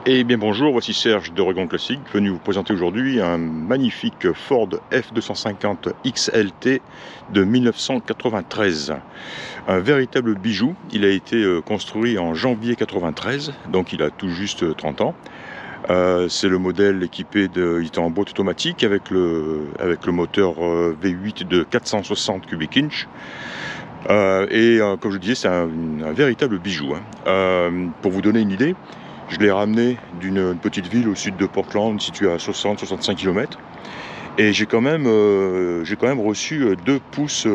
Eh bien bonjour, voici Serge d'Oregon Classic, venu vous présenter aujourd'hui un magnifique Ford F250 XLT de 1993. Un véritable bijou, il a été construit en janvier 93, donc il a tout juste 30 ans. C'est le modèle équipé il est en boîte automatique avec le moteur V8 de 460 cubic inch. Comme je disais, c'est un véritable bijou, hein. Pour vous donner une idée, je l'ai ramené d'une petite ville au sud de Portland, située à 60-65 km. Et j'ai quand même reçu 2 pouces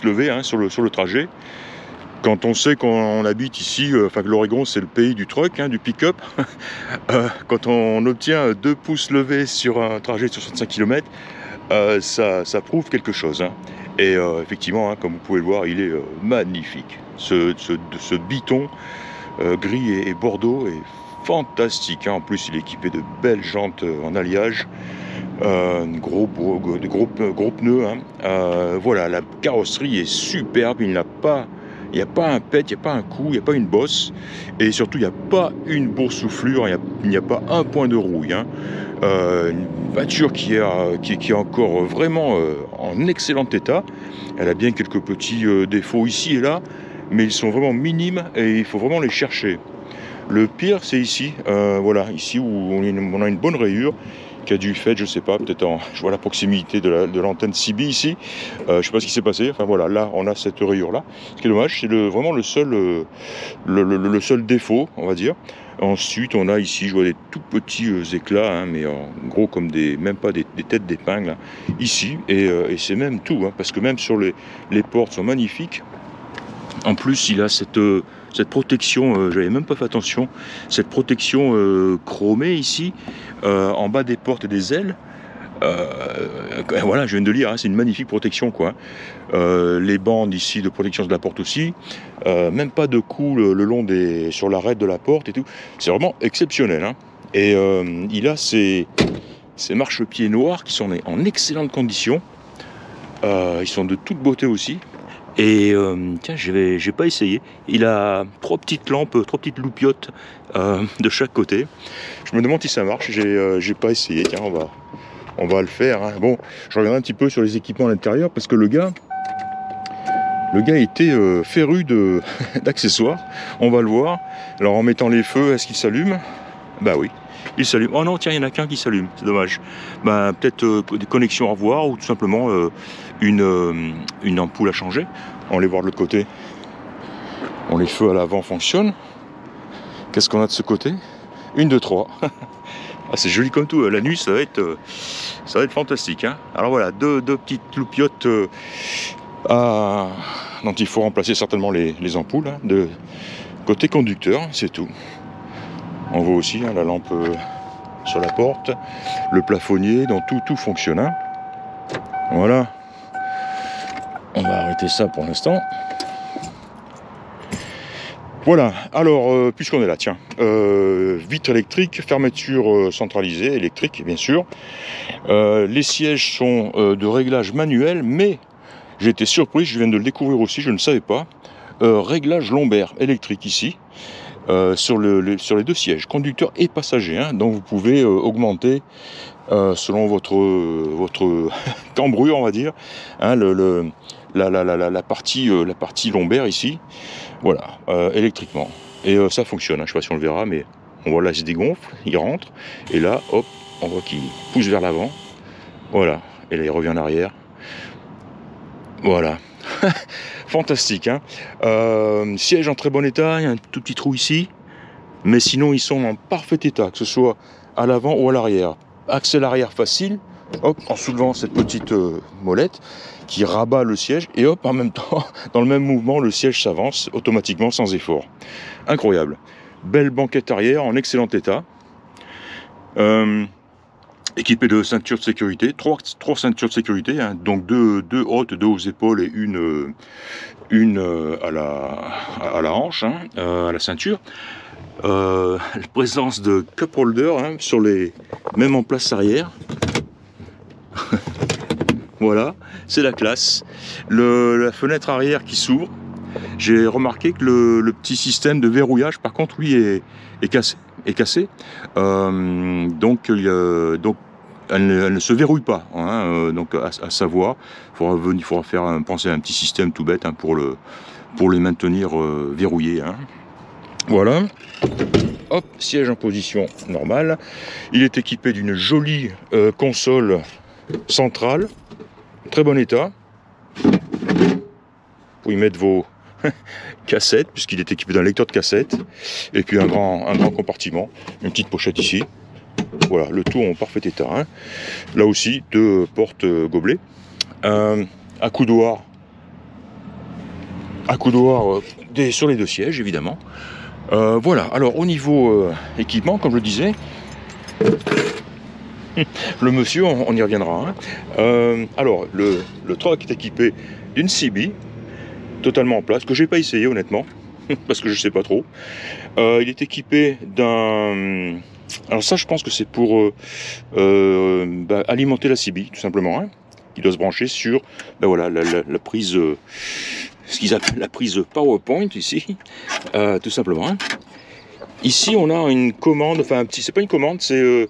levés, hein, sur le trajet. Quand on sait qu'on habite ici, que l'Oregon c'est le pays du truck, hein, du pick-up, quand on obtient 2 pouces levés sur un trajet de 65 km, ça prouve quelque chose, hein. Et effectivement, hein, comme vous pouvez le voir, il est magnifique. Ce biton gris et bordeaux est fantastique, hein. En plus, il est équipé de belles jantes en alliage, de gros pneus, hein. Voilà, la carrosserie est superbe. Il n'y a pas un pet, il n'y a pas un coup, il n'y a pas une bosse, et surtout il n'y a pas une boursouflure, il n'y a pas un point de rouille, hein. Une voiture qui est encore vraiment en excellent état. Elle a bien quelques petits défauts ici et là, mais ils sont vraiment minimes et il faut vraiment les chercher. Le pire, c'est ici, voilà, ici où on a une bonne rayure qui a dû fait, je sais pas, je vois la proximité de l'antenne CB ici, je sais pas ce qui s'est passé. Enfin voilà, là on a cette rayure là. Ce qui est dommage, c'est vraiment le seul défaut, on va dire. Ensuite, on a ici, je vois des tout petits éclats, hein, mais en gros comme même pas des têtes d'épingle, hein, ici, et c'est même tout, hein, parce que même sur les portes sont magnifiques. En plus, il a cette protection, j'avais même pas fait attention, cette protection chromée ici, en bas des portes et des ailes. Voilà, je viens de lire, hein, c'est une magnifique protection, quoi. Les bandes ici de protection de la porte aussi, même pas de coups le long sur l'arête de la porte et tout. C'est vraiment exceptionnel, hein. Et il a ces marchepieds noirs qui sont en excellente condition. Ils sont de toute beauté aussi. Et tiens, j'ai pas essayé. Il a 3 petites lampes, 3 petites loupiottes de chaque côté. Je me demande si ça marche. J'ai pas essayé. Tiens, on va le faire, hein. Bon, je reviendrai un petit peu sur les équipements à l'intérieur parce que le gars était féru d'accessoires. On va le voir. Alors en mettant les feux, est-ce qu'il s'allume? Bah oui, il s'allume. Oh non, tiens, il n'y en a qu'un qui s'allume. C'est dommage. Bah peut-être des connexions à revoir ou tout simplement une ampoule à changer. On va aller voir de l'autre côté. Bon, les feux à l'avant fonctionnent. Qu'est-ce qu'on a de ce côté? 1, 2, 3. Ah, c'est joli comme tout. La nuit, ça va être fantastique, hein. Alors voilà, deux petites loupiottes dont il faut remplacer certainement les ampoules, hein, de côté conducteur, c'est tout. On voit aussi, hein, la lampe sur la porte, le plafonnier, donc tout fonctionne, hein. Voilà. On va arrêter ça pour l'instant. Voilà, alors puisqu'on est là, tiens, vitre électrique, fermeture centralisée, électrique bien sûr. Les sièges sont de réglage manuel, mais j'ai été surpris, je viens de le découvrir aussi, je ne savais pas. Réglage lombaire électrique ici, sur les 2 sièges, conducteur et passager, hein. Donc vous pouvez augmenter selon votre cambrure, on va dire, hein, la partie lombaire ici. Voilà, électriquement. Et ça fonctionne, hein. Je ne sais pas si on le verra, mais on voit là, il se dégonfle, il rentre, et là, hop, on voit qu'il pousse vers l'avant. Voilà, et là, il revient en arrière. Voilà. Fantastique, hein. Siège en très bon état, il y a un tout petit trou ici, mais sinon, ils sont en parfait état, que ce soit à l'avant ou à l'arrière. Accès arrière facile, hop, en soulevant cette petite molette qui rabat le siège, et hop, en même temps, dans le même mouvement, le siège s'avance automatiquement sans effort. Incroyable. Belle banquette arrière en excellent état. Équipé de ceintures de sécurité, 3 ceintures de sécurité, hein, donc deux hautes, 2 aux épaules et une à la hanche, hein, à la ceinture. La présence de cup holder, hein, même en place arrière. Voilà, c'est la classe. La fenêtre arrière qui s'ouvre, J'ai remarqué que le petit système de verrouillage, par contre, lui, est cassé. Donc, donc elle ne se verrouille pas. Hein, donc, à savoir, il faudra faire penser à un petit système tout bête, hein, pour le maintenir verrouillé. Hein. Voilà. Hop, siège en position normale. Il est équipé d'une jolie console centrale, très bon état. Pour y mettre vos cassettes, puisqu'il est équipé d'un lecteur de cassettes, et puis un grand compartiment, une petite pochette ici. Voilà, le tout en parfait état. Hein. Là aussi, 2 portes gobelets. Accoudoir sur les 2 sièges, évidemment. Voilà, alors au niveau équipement, comme je le disais, le monsieur, on y reviendra. Hein. Alors, le truck est équipé d'une CB, totalement en place, que j'ai pas essayé honnêtement, parce que je sais pas trop. Il est équipé d'un... Alors ça, je pense que c'est pour alimenter la CB, tout simplement, hein, qui doit se brancher sur voilà, la prise... ce qu'ils appellent la prise PowerPoint ici, tout simplement. Hein. Ici, on a une commande, enfin, c'est pas une commande, c'est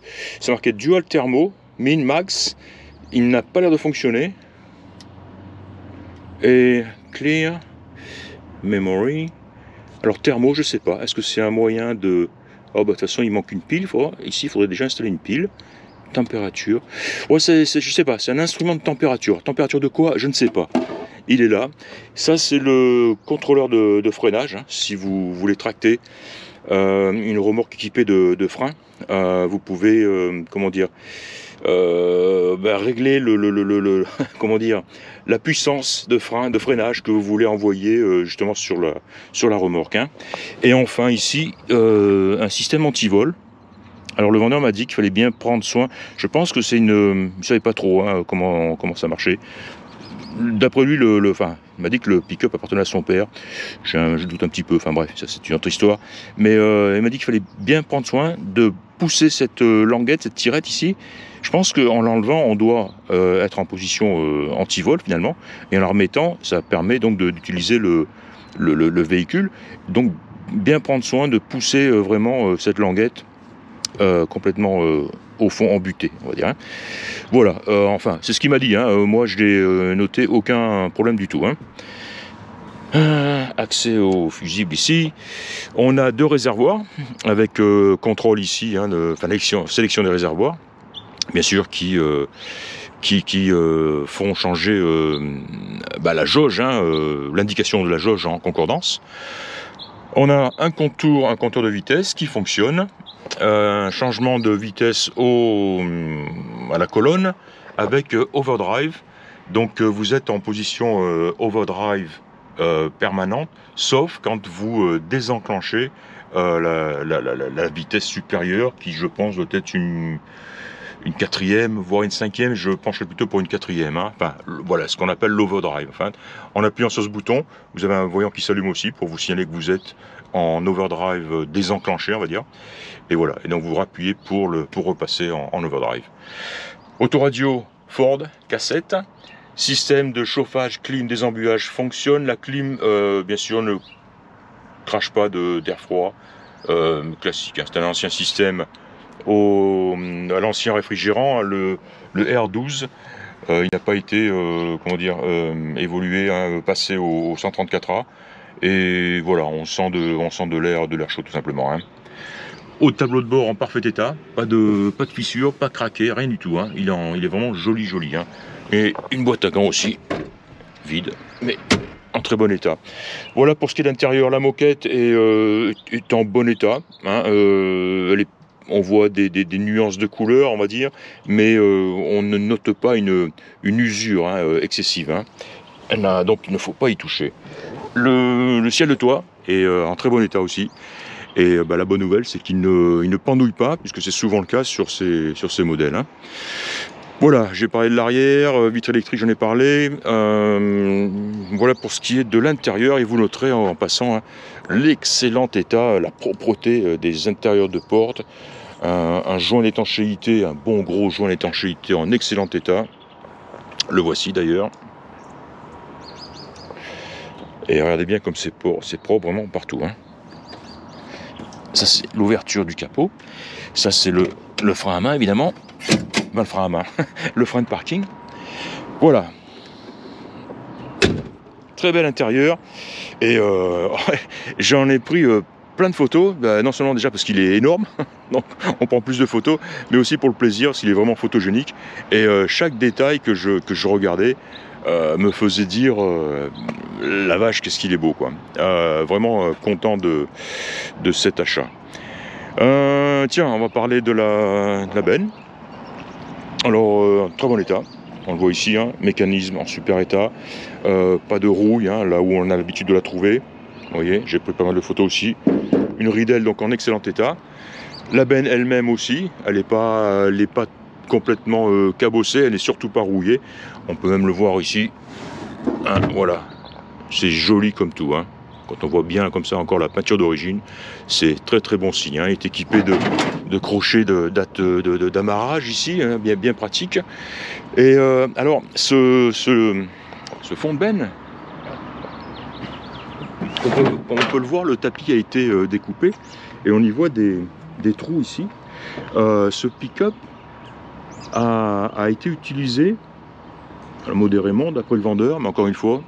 marqué Dual Thermo, Min Max. Il n'a pas l'air de fonctionner. Et Clear Memory. Alors, thermo, je sais pas. Est-ce que c'est un moyen de... Oh, bah, de toute façon, il manque une pile. Ici, il faudrait déjà installer une pile. Température. Ouais, je sais pas, c'est un instrument de température. Température de quoi? Je ne sais pas. Il est là. Ça, c'est le contrôleur de freinage. Hein. Si vous voulez tracter une remorque équipée de freins, vous pouvez, comment dire, régler comment dire, la puissance de freinage que vous voulez envoyer justement sur la remorque. Hein. Et enfin ici, un système anti-vol. Alors le vendeur m'a dit qu'il fallait bien prendre soin. Je pense que c'est je ne savais pas trop hein, comment ça marchait. D'après lui, il m'a dit que le pick-up appartenait à son père. Je doute un petit peu, enfin bref, ça c'est une autre histoire. Mais il m'a dit qu'il fallait bien prendre soin de pousser cette languette, cette tirette ici. Je pense qu'en l'enlevant, on doit être en position anti-vol finalement. Et en la remettant, ça permet donc d'utiliser le véhicule. Donc bien prendre soin de pousser vraiment cette languette complètement au fond embuté, on va dire. Hein. Voilà, enfin, c'est ce qu'il m'a dit. Hein. Moi, je n'ai noté aucun problème du tout. Hein. Accès au fusible ici. On a 2 réservoirs avec contrôle ici, hein, sélection des réservoirs, bien sûr, qui font changer la jauge, hein, l'indication de la jauge en concordance. On a un compteur de vitesse qui fonctionne. Un changement de vitesse à la colonne avec overdrive. Donc vous êtes en position overdrive permanente, sauf quand vous désenclenchez la vitesse supérieure, qui je pense doit être une 4e, voire une 5e. Je pencherais plutôt pour une 4e. Hein. Enfin, voilà, ce qu'on appelle l'overdrive. Enfin, en appuyant sur ce bouton, vous avez un voyant qui s'allume aussi pour vous signaler que vous êtes en overdrive désenclenché, on va dire. Et voilà, et donc vous rappuyez pour repasser en overdrive. Autoradio Ford, cassette. Système de chauffage, clim, désembuyage fonctionne. La clim, bien sûr, ne crache pas d'air froid. Classique, hein. C'est un ancien système à l'ancien réfrigérant, le R12. Il n'a pas été évolué, hein, passé au 134A. Et voilà, on sent de l'air chaud tout simplement. Hein. Au tableau de bord en parfait état, pas de fissure, pas craqué, rien du tout. Hein. Il est vraiment joli. Hein. Et une boîte à gants aussi, vide, mais en très bon état. Voilà pour ce qui est de l'intérieur. La moquette est en bon état. Hein. On voit des nuances de couleurs, on va dire, mais on ne note pas une usure excessive. Hein. Donc il ne faut pas y toucher. Le ciel de toit est en très bon état aussi. Et la bonne nouvelle, c'est qu'il ne pendouille pas, puisque c'est souvent le cas sur ces modèles. Hein. Voilà, j'ai parlé de l'arrière, vitre électrique, j'en ai parlé. Voilà pour ce qui est de l'intérieur, et vous noterez en passant hein, l'excellent état, la propreté des intérieurs de porte, un joint d'étanchéité, un bon gros joint d'étanchéité en excellent état. Le voici d'ailleurs. Et regardez bien comme c'est propre vraiment partout, hein. Ça c'est l'ouverture du capot. Ça c'est le frein à main évidemment. Ben, le frein à main, le frein de parking. Voilà. Très bel intérieur. Et j'en ai pris plein de photos. Ben, non seulement déjà parce qu'il est énorme, donc on prend plus de photos, mais aussi pour le plaisir, parce qu'il est vraiment photogénique. Et chaque détail que je regardais me faisait dire la vache, qu'est-ce qu'il est beau, quoi. Vraiment content de cet achat. Tiens, on va parler de la benne. Alors, très bon état. On le voit ici, hein, mécanisme en super état, pas de rouille, hein, là où on a l'habitude de la trouver. Vous voyez, j'ai pris pas mal de photos aussi. Une ridelle donc en excellent état. La benne elle-même aussi, elle n'est pas complètement cabossée, elle n'est surtout pas rouillée. On peut même le voir ici. Hein, voilà, c'est joli comme tout, hein. Quand on voit bien comme ça encore la peinture d'origine, c'est très très bon signe, hein. Il est équipé de crochets d'amarrage ici, hein, bien pratique. Et alors ce fond de benne, on peut le voir, le tapis a été découpé et on y voit des trous ici. Ce pick-up a été utilisé modérément d'après le vendeur, mais encore une fois,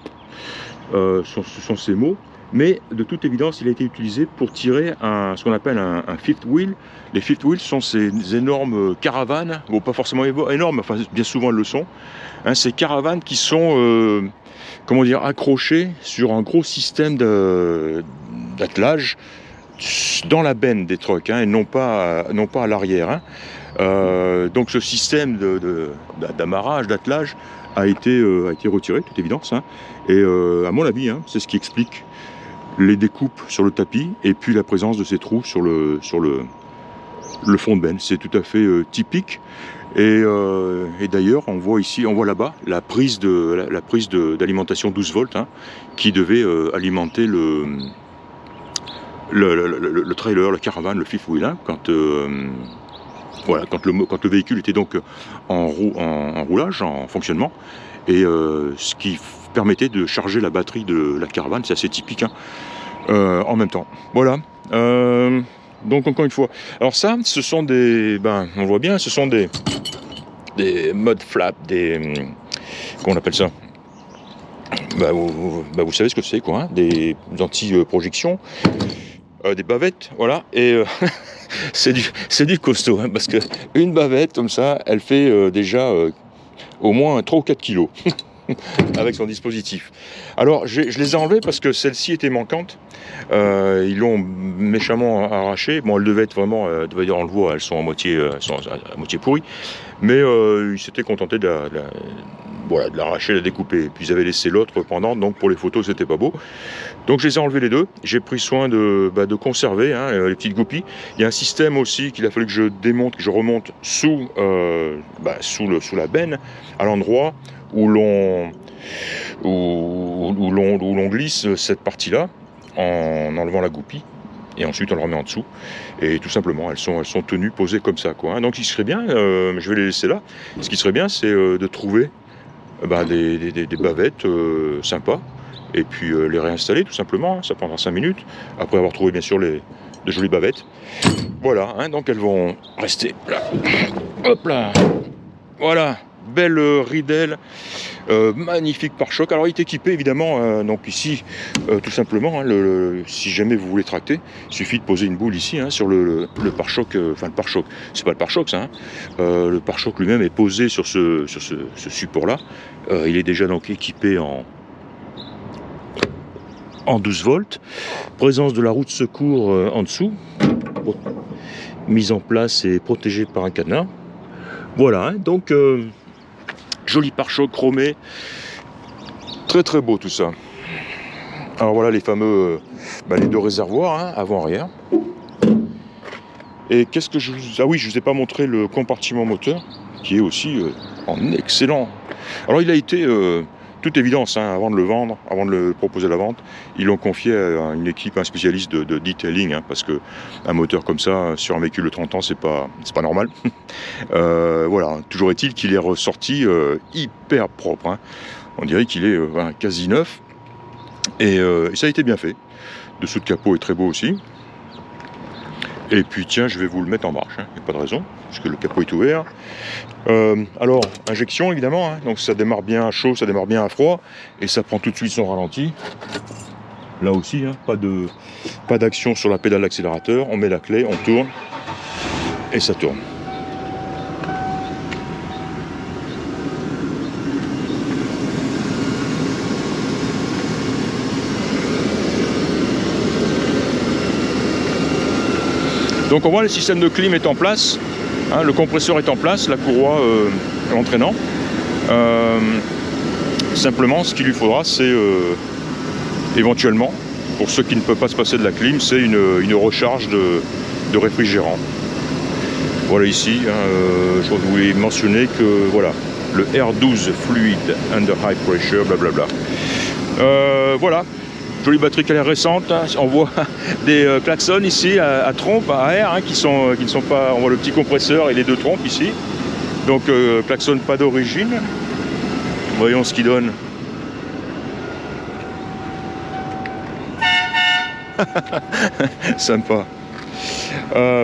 ce sont ses mots. Mais de toute évidence, il a été utilisé pour tirer ce qu'on appelle un fifth wheel. Les fifth wheels sont ces énormes caravanes, bon, pas forcément énormes, enfin bien souvent elles le sont. Hein, ces caravanes qui sont, comment dire, accrochées sur un gros système d'attelage dans la benne des trucks, hein, et non pas à l'arrière. Hein. Donc ce système d'amarrage, d'attelage a été retiré, de toute évidence. Hein. Et à mon avis, hein, c'est ce qui explique les découpes sur le tapis et puis la présence de ces trous sur le fond de benne. C'est tout à fait typique. Et d'ailleurs, on voit ici, on voit là-bas la prise d'alimentation 12 volts, hein, qui devait alimenter le trailer, la caravane, le fifth wheel, hein, quand le véhicule était donc en roulage, en fonctionnement, et ce qui permettait de charger la batterie de la caravane, c'est assez typique, hein, en même temps. Voilà. Donc encore une fois, alors ça, ce sont on voit bien, ce sont des mud flaps, comment on appelle ça, vous savez ce que c'est, quoi, hein, des anti-projections, des bavettes, voilà, et c'est du costaud, hein, parce que une bavette comme ça, elle fait déjà au moins 3 ou 4 kilos. Avec son dispositif. Alors je les ai enlevées parce que celle-ci était manquante. Ils l'ont méchamment arrachée. Bon, elles devaient être vraiment, on le voit, elles sont à moitié pourries. Mais ils s'étaient contentés de l'arracher, de la découper. Puis ils avaient laissé l'autre pendant, donc pour les photos c'était pas beau. Donc je les ai enlevés les deux. J'ai pris soin de conserver, hein, les petites goupilles. Il y a un système aussi qu'il a fallu que je démonte, que je remonte sous la benne, à l'endroit où l'on glisse cette partie-là en enlevant la goupille, et ensuite on le remet en dessous, et tout simplement elles sont tenues, posées comme ça, quoi, hein. Donc il serait bien, je vais les laisser là, ce qui serait bien c'est de trouver des bavettes sympas, et puis les réinstaller tout simplement, hein. Ça prendra 5 minutes, après avoir trouvé bien sûr de jolies bavettes. Voilà, hein, donc elles vont rester là. Hop là, voilà. Belle ridelle, magnifique pare-choc. Alors il est équipé évidemment, donc ici tout simplement, hein, si jamais vous voulez tracter, il suffit de poser une boule ici, hein, sur le pare-choc, enfin le pare-choc, c'est pas le pare-choc ça, hein, le pare-choc lui-même est posé sur ce support là. Il est déjà donc équipé en 12 volts, présence de la roue de secours en dessous, mise en place et protégée par un cadenas. Voilà, hein, donc joli pare-choc chromé, très très beau tout ça. Alors voilà les fameux les deux réservoirs, hein, avant-arrière. Et qu'est-ce que ah oui, je vous ai pas montré le compartiment moteur qui est aussi en excellent. Alors il a été toute évidence, hein, avant de le vendre, avant de le proposer à la vente, ils l'ont confié à une équipe, un spécialiste de detailing, hein, parce que un moteur comme ça sur un véhicule de 30 ans, c'est pas normal. Voilà, toujours est-il qu'il est ressorti hyper propre, hein. On dirait qu'il est quasi neuf. Et ça a été bien fait. Dessous de capot est très beau aussi. Et puis tiens, je vais vous le mettre en marche, il n'y a pas de raison, puisque le capot est ouvert. Alors, injection évidemment, donc ça démarre bien à chaud, ça démarre bien à froid, et ça prend tout de suite son ralenti. Là aussi, pas d'action sur la pédale d'accélérateur, on met la clé, on tourne, et ça tourne. Donc on voit le système de clim est en place, le compresseur est en place, la courroie l'entraînant. Simplement ce qu'il lui faudra c'est éventuellement, pour ceux qui ne peuvent pas se passer de la clim, c'est une recharge de réfrigérant. Voilà ici, je voulais mentionner que voilà, le R12 Fluid Under High Pressure, blablabla. Voilà. Jolie batterie qui a l'air récente, on voit des klaxons ici à trompe, à air, qui ne sont pas, on voit le petit compresseur et les deux trompes ici. Donc klaxon pas d'origine. Voyons ce qu'il donne. Sympa.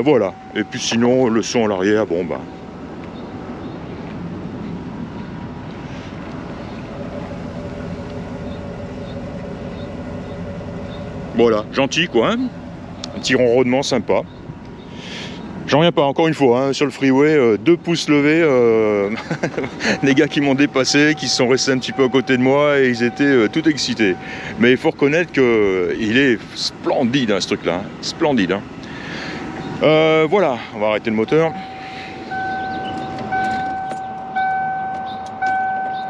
Voilà, et puis sinon le son à l'arrière, bon bah. Voilà, gentil quoi, un petit ronronnement sympa. J'en reviens pas, encore une fois, sur le freeway, 2 pouces levés, les gars qui m'ont dépassé, qui sont restés un petit peu à côté de moi et ils étaient tout excités. Mais il faut reconnaître qu'il est splendide ce truc-là, splendide. Voilà, on va arrêter le moteur.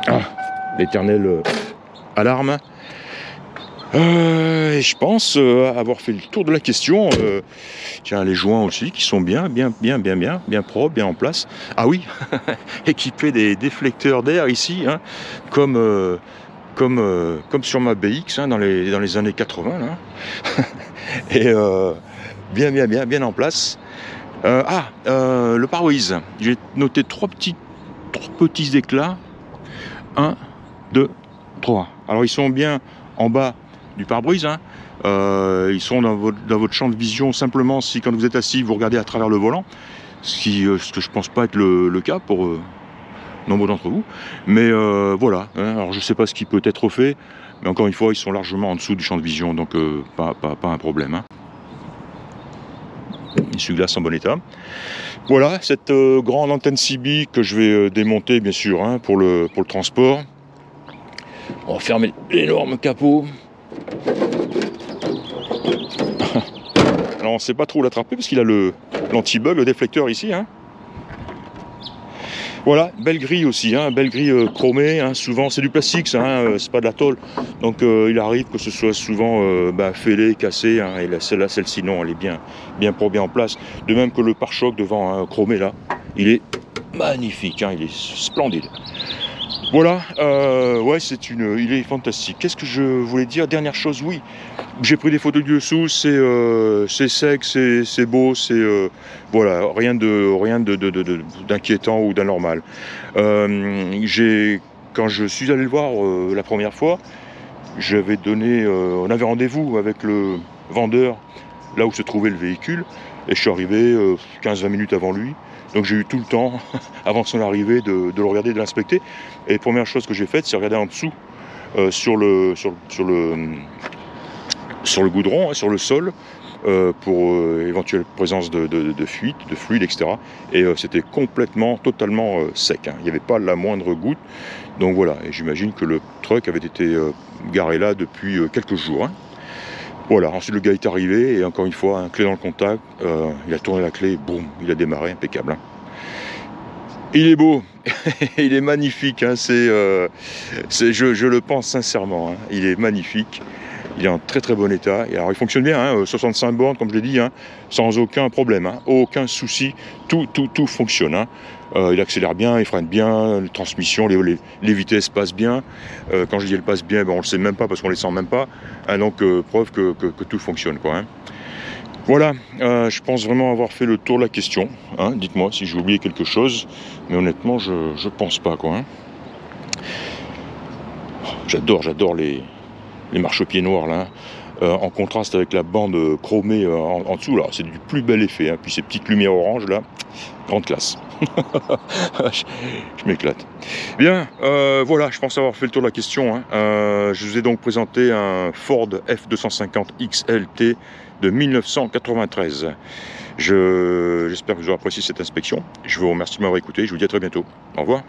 Ah, l'éternelle alarme. Et je pense avoir fait le tour de la question. Tiens, les joints aussi qui sont bien propres, bien en place. Ah oui, équipé des déflecteurs d'air ici, comme sur ma BX dans les années 80. Là. Et bien en place. Le pare-brise. J'ai noté trois petits éclats. 1, 2, 3. Alors ils sont bien en bas du pare-brise, ils sont dans votre champ de vision simplement si quand vous êtes assis vous regardez à travers le volant, ce que je pense pas être le cas pour nombre d'entre vous, mais voilà, alors je sais pas ce qui peut être fait, mais encore une fois ils sont largement en dessous du champ de vision, donc pas un problème. Essuie-glace en bon état. Voilà cette grande antenne CB que je vais démonter bien sûr pour le transport. On va fermer l'énorme capot. Alors on ne sait pas trop l'attraper parce qu'il a l'anti-bug, le déflecteur ici. Voilà, belle grille aussi, belle grille chromée. Souvent c'est du plastique ça, c'est pas de la tôle. Donc il arrive que ce soit souvent fêlé, cassé. Et celle-ci non, elle est bien propre, bien en place. De même que le pare-choc devant chromé là, il est magnifique, il est splendide. Voilà, ouais, il est fantastique. Qu'est-ce que je voulais dire? Dernière chose, oui, j'ai pris des photos du dessous, c'est sec, c'est beau, voilà, rien d'inquiétant ou d'anormal. Quand je suis allé le voir la première fois, on avait rendez-vous avec le vendeur là où se trouvait le véhicule, et je suis arrivé 15-20 minutes avant lui. Donc j'ai eu tout le temps, avant son arrivée, de le regarder, de l'inspecter. Et la première chose que j'ai faite, c'est regarder en dessous, sur le goudron, sur le sol, pour éventuelle présence de fuite, de fluide, etc. Et c'était totalement sec. Il n'y avait pas la moindre goutte. Donc voilà, et j'imagine que le truck avait été garé là depuis quelques jours. Voilà, ensuite le gars est arrivé et encore une fois, clé dans le contact, il a tourné la clé, boum, il a démarré, impeccable. Il est beau, il est magnifique, je le pense sincèrement, il est magnifique, il est en très bon état. Et alors il fonctionne bien, 65 bornes comme je l'ai dit, sans aucun problème, aucun souci, tout fonctionne. Il accélère bien, il freine bien, les transmissions, les vitesses passent bien. Quand je dis elles passent bien, on le sait même pas parce qu'on les sent même pas. Donc preuve que tout fonctionne quoi. Voilà, je pense vraiment avoir fait le tour de la question. Dites-moi si j'ai oublié quelque chose, mais honnêtement je pense pas quoi. J'adore les marchepieds noirs là, en contraste avec la bande chromée en dessous là, c'est du plus bel effet, hein. Puis ces petites lumières oranges là, grande classe. je m'éclate. Bien, voilà, je pense avoir fait le tour de la question, hein. Je vous ai donc présenté un Ford F250 XLT de 1993. J'espère que vous aurez apprécié cette inspection. Je vous remercie de m'avoir écouté. Je vous dis à très bientôt. Au revoir.